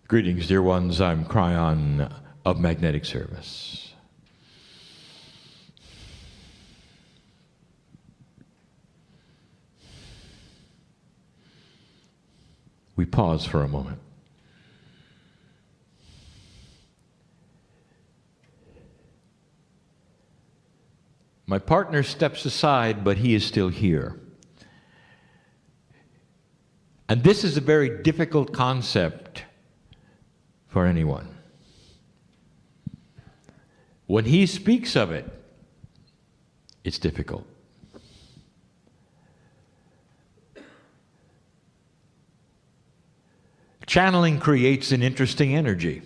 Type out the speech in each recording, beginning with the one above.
Greetings, dear ones. I'm Kryon of Magnetic Service. We pause for a moment. My partner steps aside, but he is still here. And this is a very difficult concept for anyone. When he speaks of it, it's difficult. Channeling creates an interesting energy.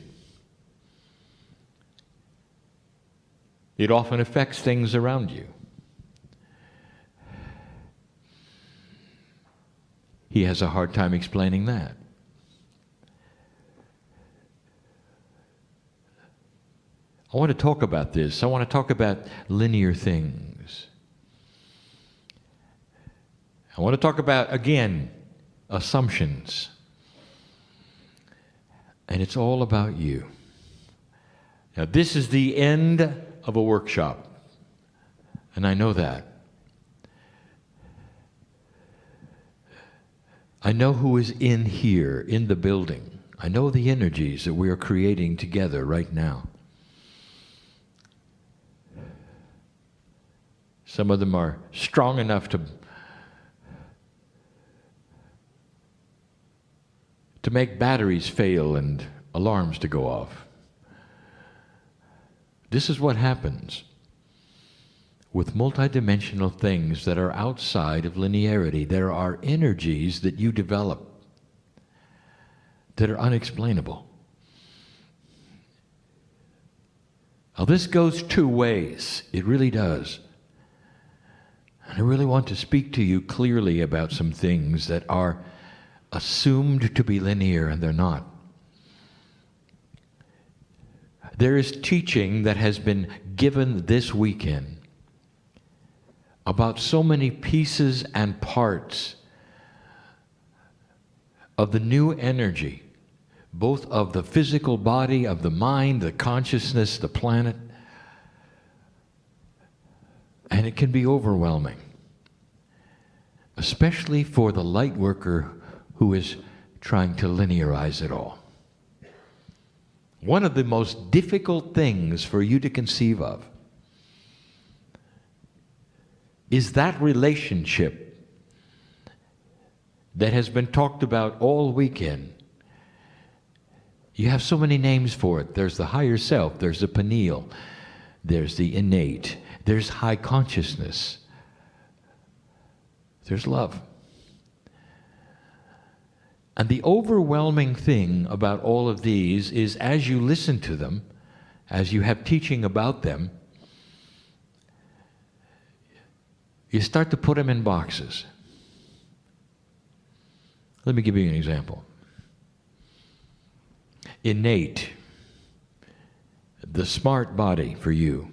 It often affects things around you. He has a hard time explaining that. I want to talk about this. I want to talk about linear things. I want to talk about, again, assumptions. And it's all about you. Now, this is the end of a workshop, and I know that. I know who is in here, in the building. I know the energies that we are creating together right now. Some of them are strong enough to make batteries fail and alarms to go off. This is what happens with multidimensional things that are outside of linearity. There are energies that you develop that are unexplainable. Now, this goes two ways. It really does. And I really want to speak to you clearly about some things that are assumed to be linear, and they're not. There is teaching that has been given this weekend about so many pieces and parts of the new energy, both of the physical body, of the mind, the consciousness, the planet. And it can be overwhelming, especially for the light worker who is trying to linearize it all. One of the most difficult things for you to conceive of is that relationship that has been talked about all weekend. You have so many names for it. There's the higher self, there's the pineal, there's the innate, there's high consciousness, there's love. And the overwhelming thing about all of these is, as you listen to them, as you have teaching about them, you start to put them in boxes. Let me give you an example. Innate, the smart body for you,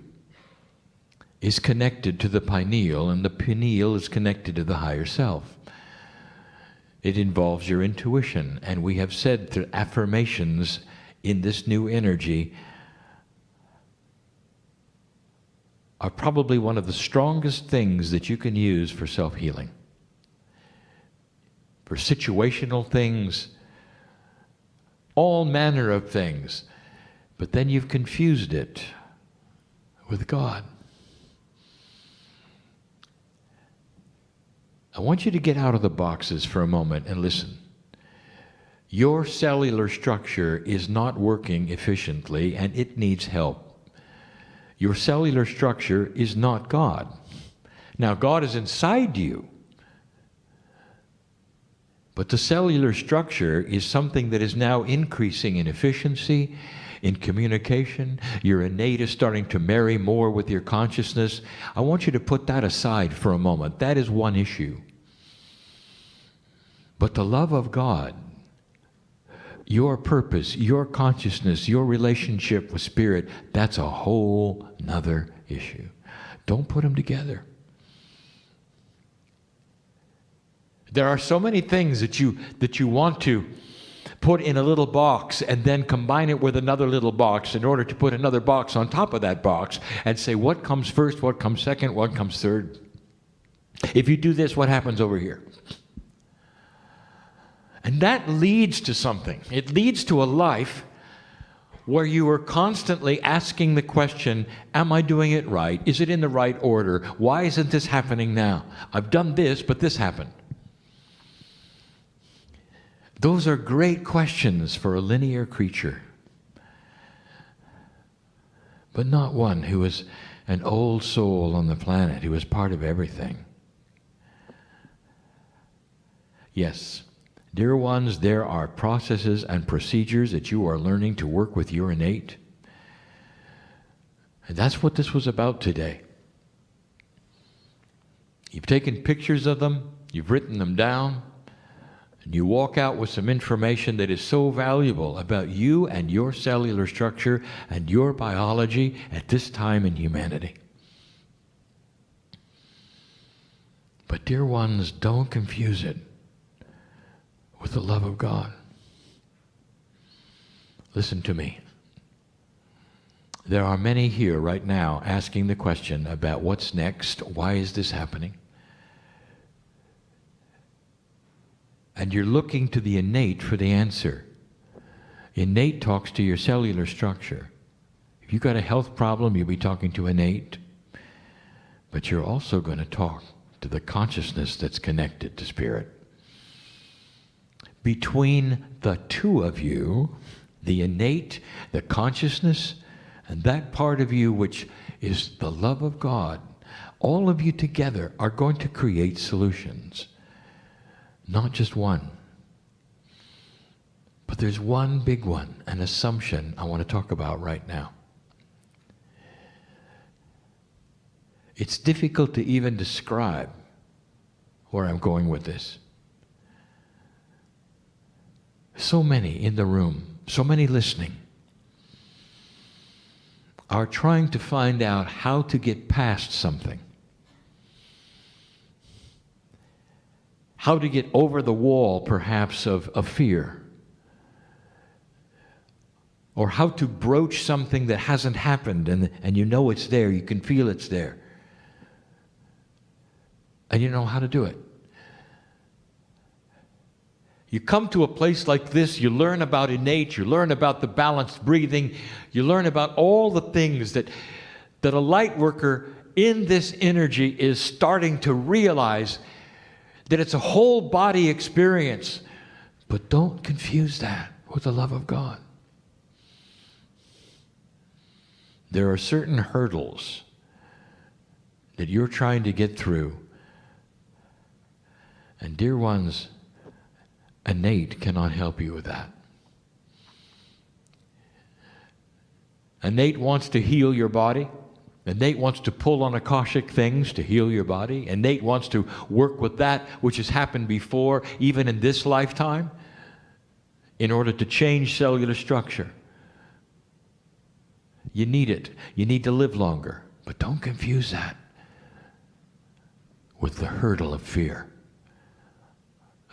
is connected to the pineal, and the pineal is connected to the higher self. It involves your intuition, and we have said through affirmations in this new energy are probably one of the strongest things that you can use for self-healing. For situational things, all manner of things. But then you've confused it with God. I want you to get out of the boxes for a moment and listen. Your cellular structure is not working efficiently, and it needs help. Your cellular structure is not God. Now, God is inside you, but the cellular structure is something that is now increasing in efficiency, in communication. Your innate is starting to marry more with your consciousness. I want you to put that aside for a moment. That is one issue. But the love of God, your purpose, your consciousness, your relationship with Spirit, that's a whole nother issue. Don't put them together. There are so many things that you want to put in a little box and then combine it with another little box in order to put another box on top of that box and say what comes first, what comes second, what comes third. If you do this, what happens over here? And that leads to something. It leads to a life where you are constantly asking the question, am I doing it right? Is it in the right order? Why isn't this happening now? I've done this, but this happened. Those are great questions for a linear creature, but not one who is an old soul on the planet, who is part of everything. Yes, dear ones, there are processes and procedures that you are learning to work with your innate. And that's what this was about today. You've taken pictures of them, you've written them down, and you walk out with some information that is so valuable about you and your cellular structure and your biology at this time in humanity. But dear ones, don't confuse it with the love of God. Listen to me. There are many here right now asking the question about what's next, why is this happening? And you're looking to the innate for the answer. Innate talks to your cellular structure. If you've got a health problem, you'll be talking to innate. But you're also going to talk to the consciousness that's connected to spirit. Between the two of you, the innate, the consciousness, and that part of you which is the love of God, all of you together are going to create solutions. Not just one. But there's one big one, an assumption I want to talk about right now. It's difficult to even describe where I'm going with this. So many in the room, so many listening, are trying to find out how to get past something. How to get over the wall, perhaps, of fear. Or how to broach something that hasn't happened and you know it's there, you can feel it's there. And you know how to do it. You come to a place like this, you learn about innate, you learn about the balanced breathing, you learn about all the things that a light worker in this energy is starting to realize that it's a whole body experience. But don't confuse that with the love of God. There are certain hurdles that you're trying to get through. And dear ones, innate cannot help you with that. Innate wants to heal your body. Innate wants to pull on Akashic things to heal your body. Innate wants to work with that which has happened before, even in this lifetime, in order to change cellular structure. You need it. You need to live longer. But don't confuse that with the hurdle of fear,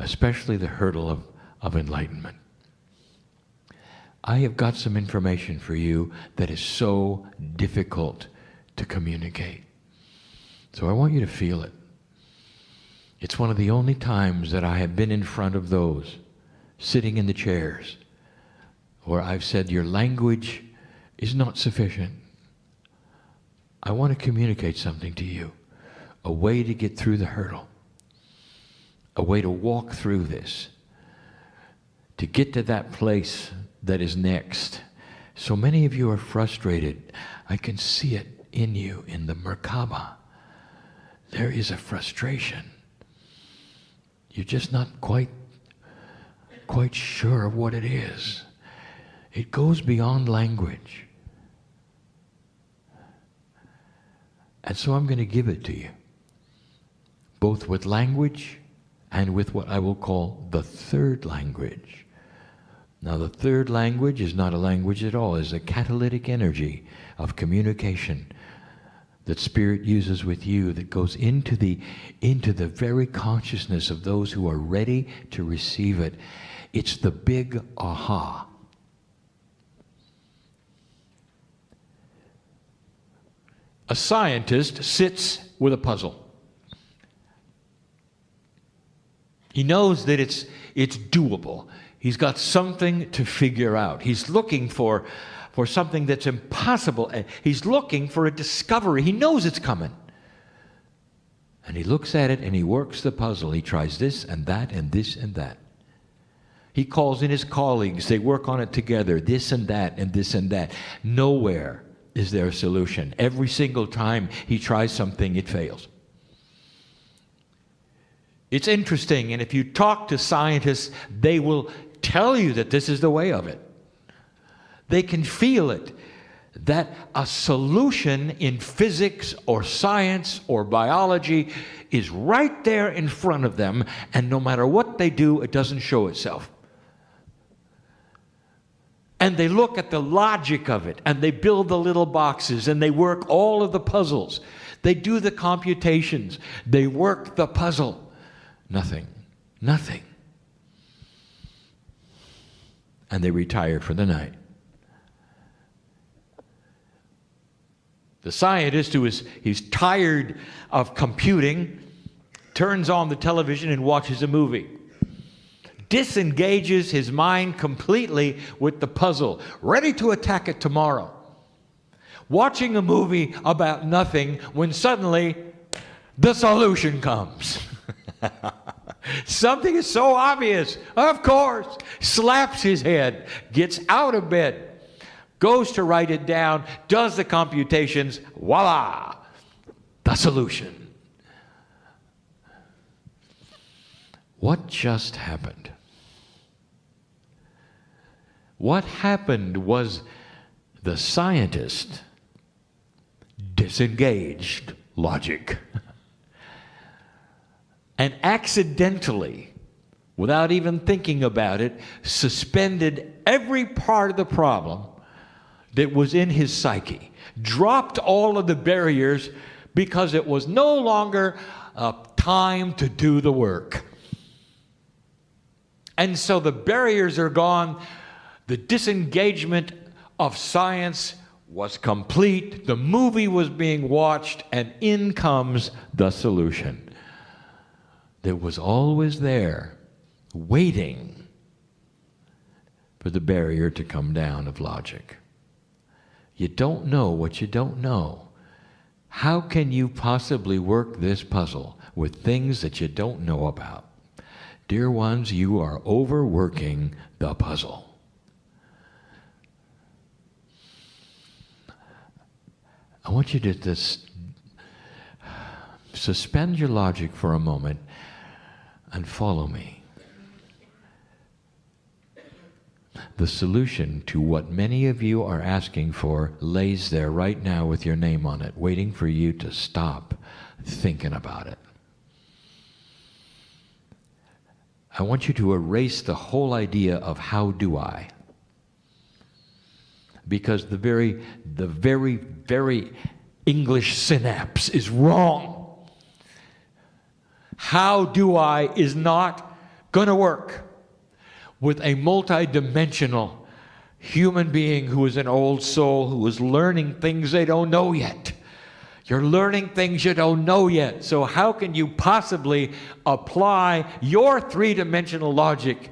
especially the hurdle of enlightenment. I have got some information for you that is so difficult to communicate. So I want you to feel it. It's one of the only times that I have been in front of those sitting in the chairs where I've said, your language is not sufficient. I want to communicate something to you, a way to get through the hurdle, a way to walk through this, to get to that place that is next. So many of you are frustrated. I can see it in you, in the Merkaba. There is a frustration. You're just not quite sure of what it is. It goes beyond language. And so I'm going to give it to you, both with language and with what I will call the third language. Now, the third language is not a language at all. It's a catalytic energy of communication that Spirit uses with you that goes into the very consciousness of those who are ready to receive it. It's the big aha. A scientist sits with a puzzle. He knows that it's doable. He's got something to figure out. He's looking for something that's impossible. He's looking for a discovery. He knows it's coming. And he looks at it and he works the puzzle. He tries this and that and this and that. He calls in his colleagues. They work on it together, this and that and this and that. Nowhere is there a solution. Every single time he tries something, it fails. It's interesting, and if you talk to scientists, they will tell you that this is the way of it. They can feel it, that a solution in physics or science or biology is right there in front of them, and no matter what they do, it doesn't show itself. And they look at the logic of it, and they build the little boxes, and they work all of the puzzles. They do the computations. They work the puzzle. Nothing. Nothing. And they retire for the night. The scientist he's tired of computing, turns on the television and watches a movie. Disengages his mind completely with the puzzle, ready to attack it tomorrow. Watching a movie about nothing when suddenly the solution comes. Something is so obvious, of course. Slaps his head, gets out of bed, goes to write it down, does the computations, voila, the solution. What just happened? What happened was the scientist disengaged logic. And accidentally, without even thinking about it, suspended every part of the problem that was in his psyche. Dropped all of the barriers because it was no longer time to do the work. And so the barriers are gone. The disengagement of science was complete. The movie was being watched, and in comes the solution. That was always there, waiting for the barrier to come down of logic. You don't know what you don't know. How can you possibly work this puzzle with things that you don't know about? Dear ones, you are overworking the puzzle. I want you to just suspend your logic for a moment and follow me. The solution to what many of you are asking for lays there right now with your name on it, waiting for you to stop thinking about it. I want you to erase the whole idea of how do I? Because the very English synapse is wrong. How do I is not going to work with a multidimensional human being who is an old soul who is learning things they don't know yet. You're learning things you don't know yet. So how can you possibly apply your three-dimensional logic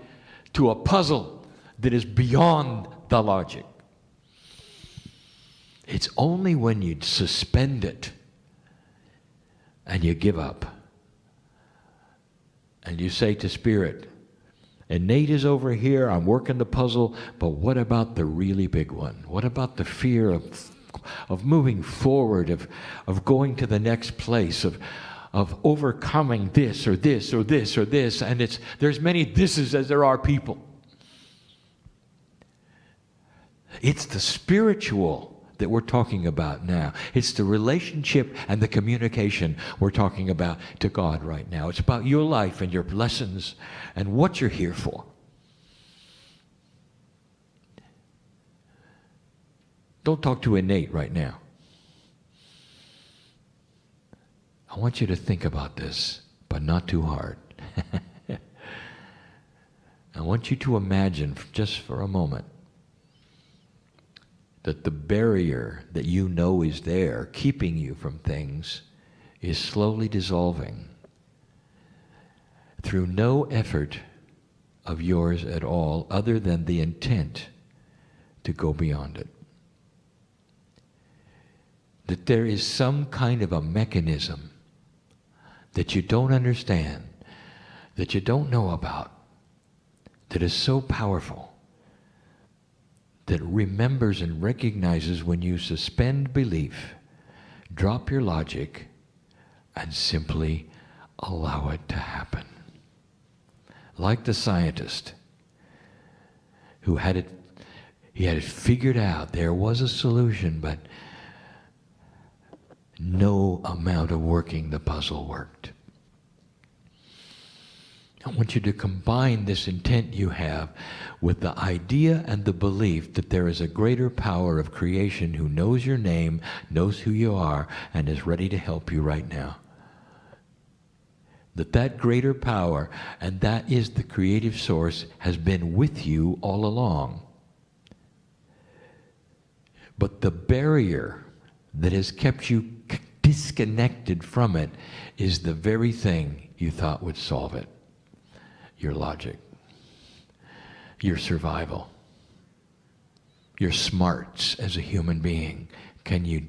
to a puzzle that is beyond the logic? It's only when you suspend it and you give up. And you say to Spirit, and Nate is over here, I'm working the puzzle, but what about the really big one? What about the fear of moving forward, of going to the next place, of overcoming this or this or this or this? And there's many thises as there are people. It's the spiritual that we're talking about now. It's the relationship and the communication we're talking about to God right now. It's about your life and your lessons and what you're here for. Don't talk to innate right now. I want you to think about this, but not too hard. I want you to imagine, just for a moment, that the barrier that you know is there, keeping you from things, is slowly dissolving through no effort of yours at all, other than the intent to go beyond it. That there is some kind of a mechanism that you don't understand, that you don't know about, that is so powerful, that remembers and recognizes when you suspend belief, drop your logic, and simply allow it to happen. Like the scientist who had it figured out. There was a solution, but no amount of working the puzzle worked. I want you to combine this intent you have with the idea and the belief that there is a greater power of creation who knows your name, knows who you are, and is ready to help you right now. That greater power, and that is the creative source, has been with you all along. But the barrier that has kept you disconnected from it is the very thing you thought would solve it. Your logic, your survival, your smarts as a human being. Can you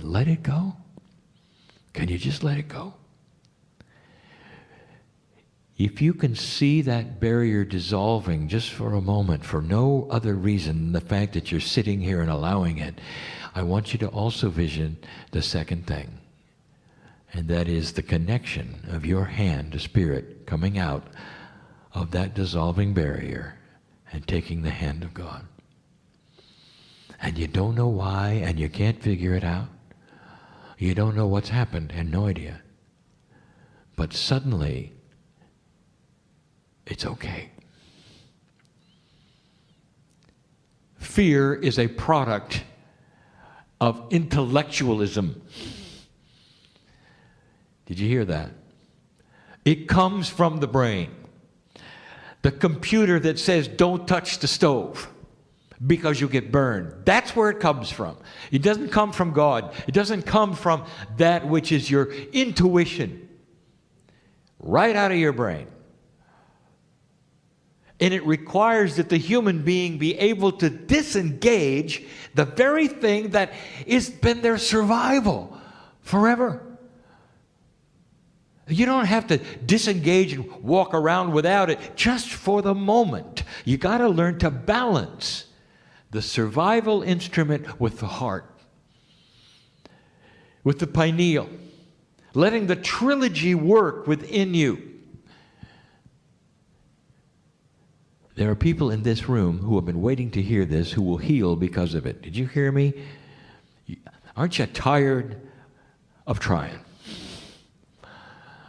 let it go? Can you just let it go? If you can see that barrier dissolving just for a moment, for no other reason than the fact that you're sitting here and allowing it, I want you to also vision the second thing. And that is the connection of your hand to Spirit coming out of that dissolving barrier and taking the hand of God. And you don't know why, and you can't figure it out. You don't know what's happened, and no idea. But suddenly, it's okay. Fear is a product of intellectualism. Did you hear that? It comes from the brain. The computer that says, don't touch the stove because you'll get burned. That's where it comes from. It doesn't come from God. It doesn't come from that which is your intuition. Right out of your brain. And it requires that the human being be able to disengage the very thing that has been their survival forever. You don't have to disengage and walk around without it just for the moment. You got to learn to balance the survival instrument with the heart, with the pineal, letting the trilogy work within you. There are people in this room who have been waiting to hear this who will heal because of it. Did you hear me? Aren't you tired of trying?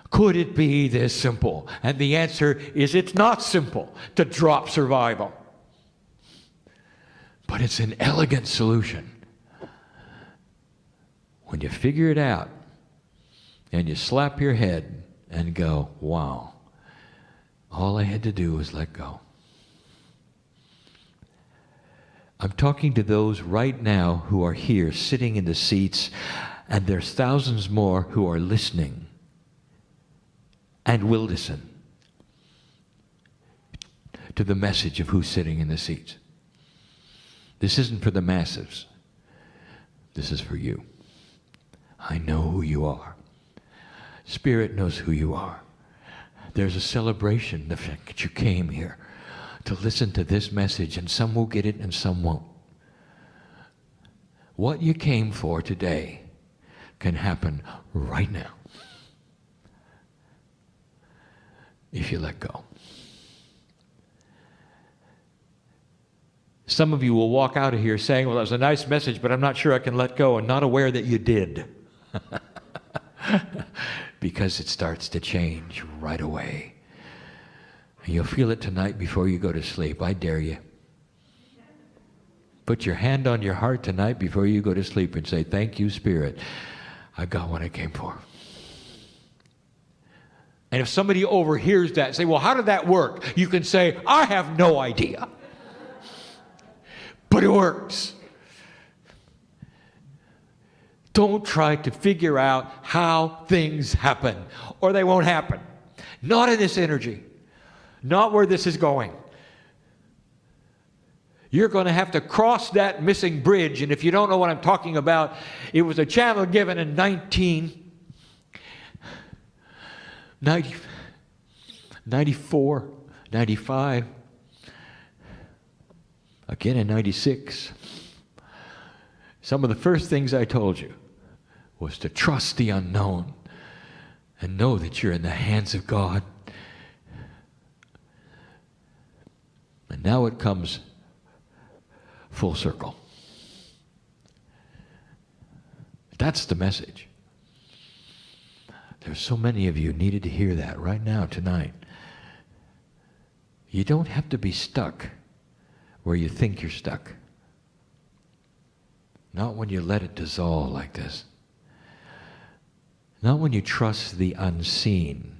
Could it be this simple? And the answer is it's not simple to drop survival. But it's an elegant solution. When you figure it out and you slap your head and go, wow, all I had to do was let go. I'm talking to those right now who are here sitting in the seats, and there's thousands more who are listening and will listen to the message of who's sitting in the seats. This isn't for the masses. This is for you. I know who you are. Spirit knows who you are. There's a celebration, the fact that you came here to listen to this message, and some will get it and some won't. What you came for today can happen right now if you let go. Some of you will walk out of here saying, well, that was a nice message, but I'm not sure I can let go, and not aware that you did. Because it starts to change right away. And you'll feel it tonight before you go to sleep. I dare you. Put your hand on your heart tonight before you go to sleep and say, thank you, Spirit. I got what I came for. And if somebody overhears that and say, well, how did that work? You can say, I have no idea. But it works. Don't try to figure out how things happen, or they won't happen. Not in this energy. Not where this is going. You're going to have to cross that missing bridge. And if you don't know what I'm talking about, it was a channel given in 1994, 95, again in 96. Some of the first things I told you was to trust the unknown and know that you're in the hands of God. And now it comes full circle. That's the message. There's so many of you needed to hear that right now, tonight. You don't have to be stuck where you think you're stuck. Not when you let it dissolve like this. Not when you trust the unseen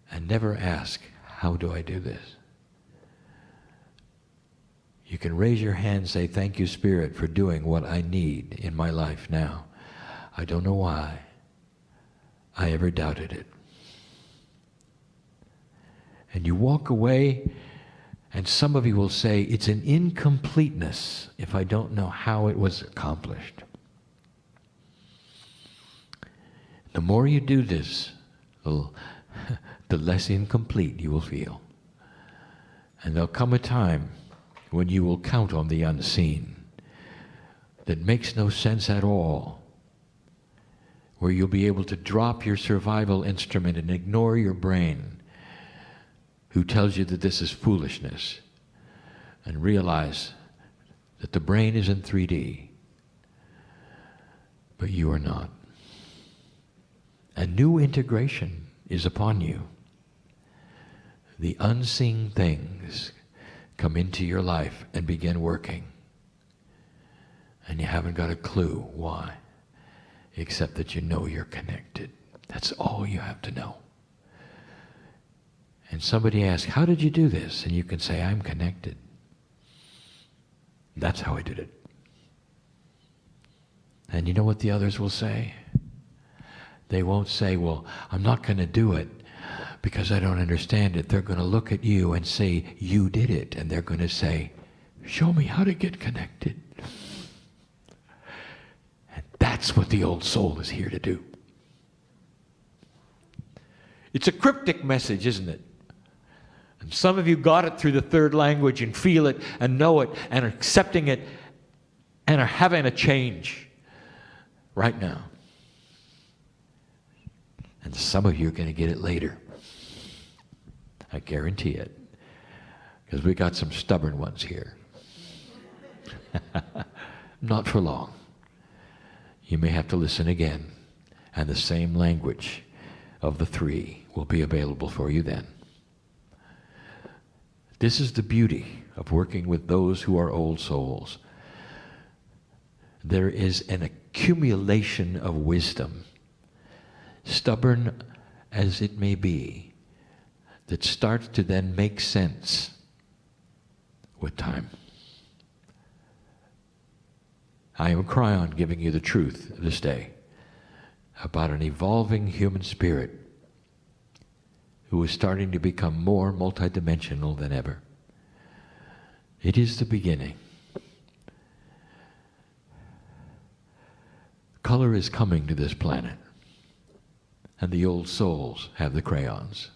and never ask, how do I do this? You can raise your hand and say, thank you, Spirit, for doing what I need in my life now. I don't know why I ever doubted it. And you walk away, and some of you will say, it's an incompleteness if I don't know how it was accomplished. The more you do this, the less incomplete you will feel. And there'll come a time when you will count on the unseen that makes no sense at all, where you'll be able to drop your survival instrument and ignore your brain, who tells you that this is foolishness, and realize that the brain is in 3D, but you are not. A new integration is upon you. The unseen things come into your life and begin working. And you haven't got a clue why, except that you know you're connected. That's all you have to know. And somebody asks, how did you do this? And you can say, I'm connected. That's how I did it. And you know what the others will say? They won't say, well, I'm not going to do it because I don't understand it. They're going to look at you and say, you did it. And they're going to say, show me how to get connected. And that's what the old soul is here to do. It's a cryptic message, isn't it? And some of you got it through the third language and feel it and know it and are accepting it and are having a change right now. And some of you are going to get it later. I guarantee it. Because we got some stubborn ones here. Not for long. You may have to listen again. And the same language of the three will be available for you then. This is the beauty of working with those who are old souls. There is an accumulation of wisdom, stubborn as it may be, that starts to then make sense with time. I am Kryon giving you the truth this day about an evolving human spirit who is starting to become more multidimensional than ever. It is the beginning. Color is coming to this planet, and the old souls have the crayons.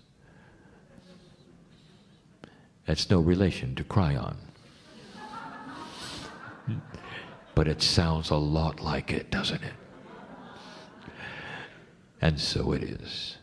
That's no relation to Kryon. But it sounds a lot like it, doesn't it? And so it is.